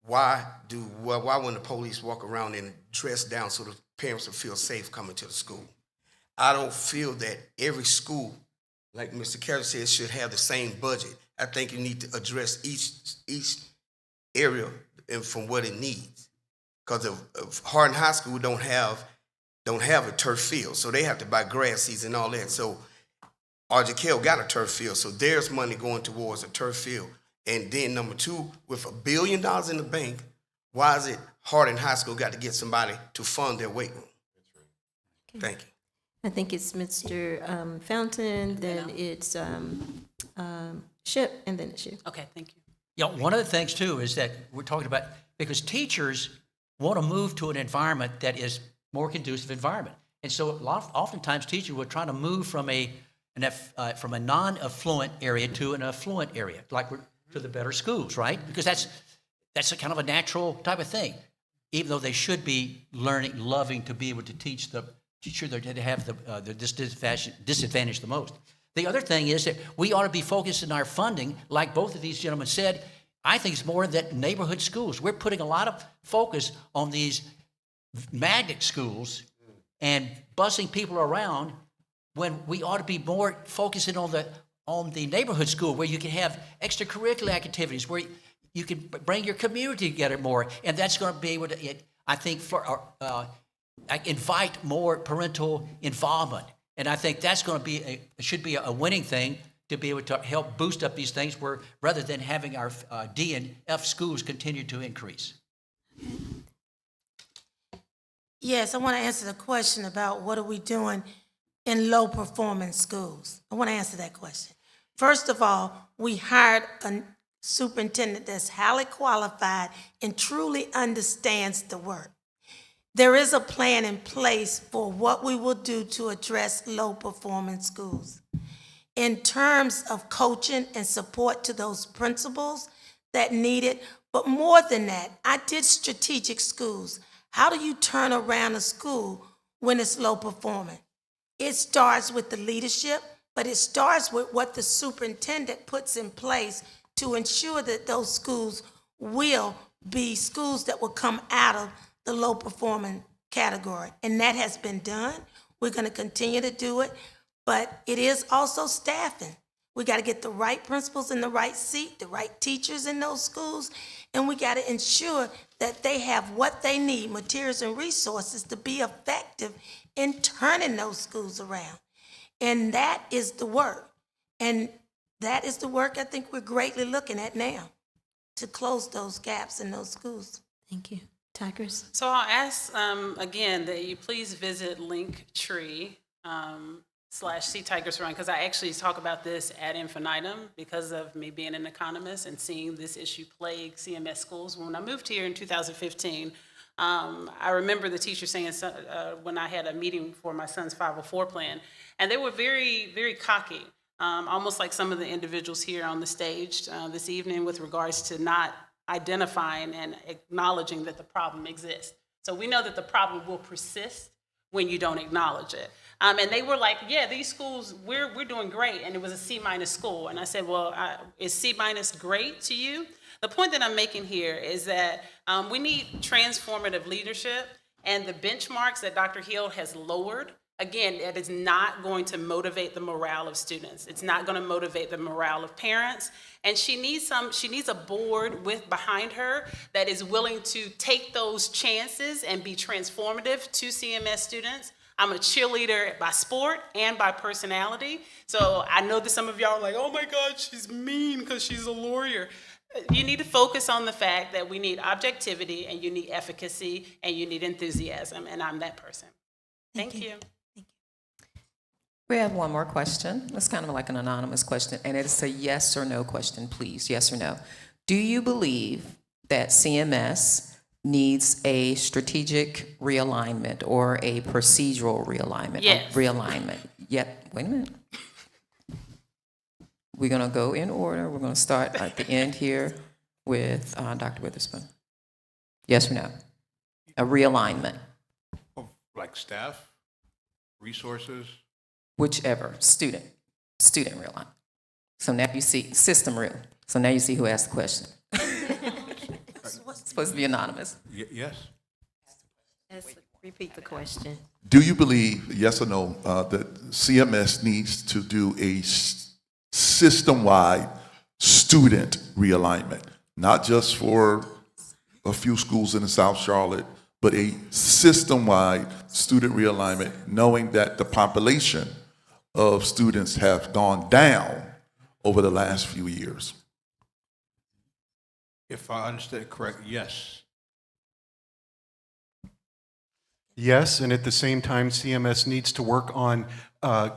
why when the police walk around and dress down so the parents will feel safe coming to the school? I don't feel that every school, like Mr. Carter said, should have the same budget. I think you need to address each area and from what it needs. Because of Hardin High School don't have a turf field, so they have to buy grass seeds and all that. So RJKL got a turf field, so there's money going towards a turf field. And then number two, with $1 billion in the bank, why is it Hardin High School got to get somebody to fund their weight room? Okay. Thank you. I think it's Mr. Fountain, then it's Ship, and then it's you. Okay, thank you. Yeah, one of the things too is that we're talking about, because teachers want to move to an environment that is more conducive environment. And so oftentimes teachers will try to move from a non-affluent area to an affluent area, like we're to the better schools, right? Because that's a kind of a natural type of thing, even though they should be loving to be able to teach the teacher that have the disadvantaged the most. The other thing is that we ought to be focused in our funding, like both of these gentlemen said. I think it's more that neighborhood schools. We're putting a lot of focus on these magnet schools and busing people around when we ought to be more focusing on the neighborhood school, where you can have extracurricular activities, where you can bring your community together more, and that's going to be able to, I think, invite more parental involvement. And I think that's going to be should be a winning thing, to be able to help boost up these things, where rather than having our D and F schools continue to increase. Yes, I want to answer the question about what are we doing in low-performing schools. I want to answer that question. First of all, we hired a superintendent that's highly qualified and truly understands the work. There is a plan in place for what we will do to address low-performing schools. In terms of coaching and support to those principals that need it, but more than that, I did strategic schools. How do you turn around a school when it's low-performing? It starts with the leadership, but it starts with what the superintendent puts in place to ensure that those schools will be schools that will come out of the low-performing category. And that has been done. We're going to continue to do it, but it is also staffing. We got to get the right principals in the right seat, the right teachers in those schools, and we got to ensure that they have what they need, materials and resources, to be effective in turning those schools around. And that is the work. And that is the work I think we're greatly looking at now, to close those gaps in those schools. Thank you. Tigers? So I'll ask again that you please visit Linktree /See Tigers Run, because I actually talk about this ad infinitum because of me being an economist and seeing this issue plague CMS schools. When I moved here in 2015, I remember the teacher saying when I had a meeting for my son's 504 plan, and they were very, very cocky, almost like some of the individuals here on the stage this evening, with regards to not identifying and acknowledging that the problem exists. So we know that the problem will persist when you don't acknowledge it. And they were like, yeah, these schools, we're doing great. And it was a C- school. And I said, well, is C- great to you? The point that I'm making here is that we need transformative leadership, and the benchmarks that Dr. Hill has lowered, again, that is not going to motivate the morale of students. It's not going to motivate the morale of parents. And she needs a board behind her that is willing to take those chances and be transformative to CMS students. I'm a cheerleader by sport and by personality. So I know that some of y'all are like, oh my God, she's mean because she's a lawyer. You need to focus on the fact that we need objectivity, and you need efficacy, and you need enthusiasm, and I'm that person. Thank you. We have one more question. It's kind of like an anonymous question, and it's a yes or no question, please. Yes or no. Do you believe that CMS needs a strategic realignment or a procedural realignment? Yes. Realignment. Yep. Wait a minute. We're going to go in order. We're going to start at the end here with Dr. Witherspoon. Yes or no? A realignment. Like staff, resources? Whichever. Student realignment. So now you see system real. So now you see who asked the question. supposed to be anonymous. Yes. Repeat the question. Do you believe, yes or no, that CMS needs to do a system-wide student realignment, not just for a few schools in South Charlotte, but a system-wide student realignment, knowing that the population of students have gone down over the last few years? If I understood it correct, yes. Yes, and at the same time, CMS needs to work on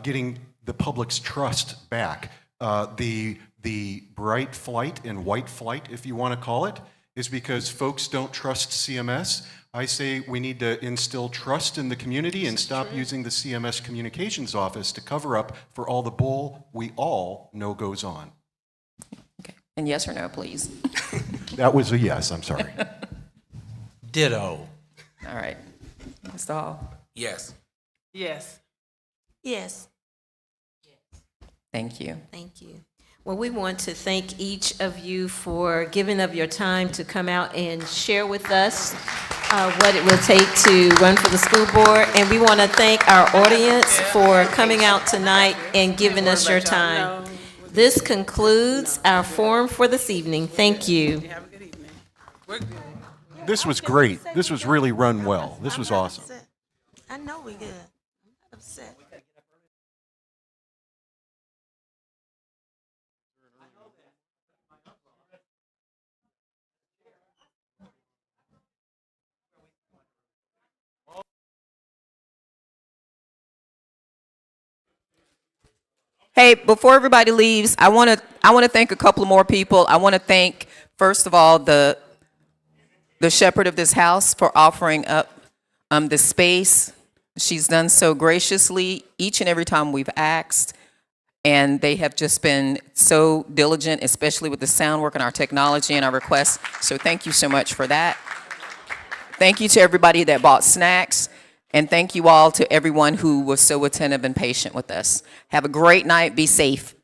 getting the public's trust back. The bright flight and white flight, if you want to call it, is because folks don't trust CMS. I say we need to instill trust in the community and stop using the CMS Communications Office to cover up for all the bull we all know goes on. Okay. And yes or no, please. That was a yes, I'm sorry. Ditto. All right. Mr. Hall. Yes. Yes. Yes. Thank you. Thank you. Well, we want to thank each of you for giving of your time to come out and share with us what it will take to run for the school board. And we want to thank our audience for coming out tonight and giving us your time. This concludes our forum for this evening. Thank you. Have a good evening. We're good. This was great. This was really run well. This was awesome. I know we good. I'm not upset. Hey, before everybody leaves, I want to thank a couple of more people. I want to thank, first of all, the shepherd of this house for offering up the space. She's done so graciously each and every time we've asked, and they have just been so diligent, especially with the sound work and our technology and our requests. So thank you so much for that. Thank you to everybody that bought snacks. And thank you all to everyone who was so attentive and patient with us. Have a great night. Be safe.